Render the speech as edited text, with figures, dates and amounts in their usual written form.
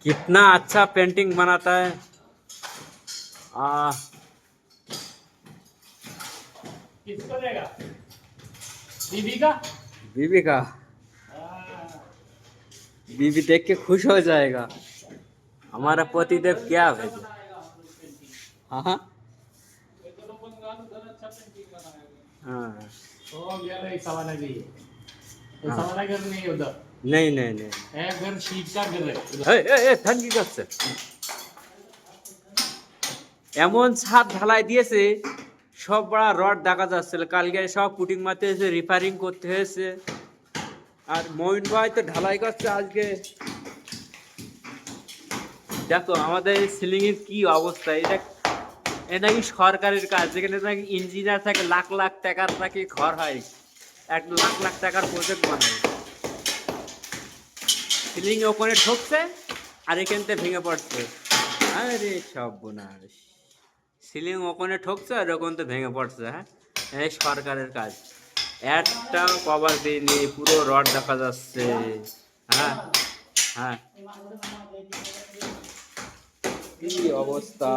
कितना अच्छा पेंटिंग बनाता है। आ किसको देगा? बीबी का? बीवी का। बीवी देख के खुश हो जाएगा हमारा पतिदेव क्या भेजे। हाँ हाँ हाँ तो यार एक सवाल है भी। ये हाँ। सवाल घर नहीं उधर। नहीं नहीं नहीं। है घर शीट का घर है उधर। ঠান কি করছে এমন ছাদ ঢালাই দিয়েছে সব বড় রড দেখা যাচ্ছিল কালকে সব পুটিং মারতে এসে রিপেয়ারিং করতে হয়েছে আর মইন ভাই তো ঢালাই করছে আজকে দেখো আমাদের সিলিং এর কি অবস্থা এটা এটা নাকি সরকারের কাজ যেখানে নাকি ইঞ্জিনিয়ার থাকে লাখ লাখ টাকার নাকি ঘর হয় 1 লাখ টাকার প্রজেক্ট বানায় সিলিং ওখানে ঠকছে আর এখান থেকে ভেঙে পড়ছে আরে সর্বনাশ সিলিং ওখানে ঠকছে আর ওখান থেকে ভেঙে পড়ছে হ্যাঁ এই সরকারের কাজ একটা কভার দিইনি পুরো রড দেখা যাচ্ছে হ্যাঁ হ্যাঁ কি অবস্থা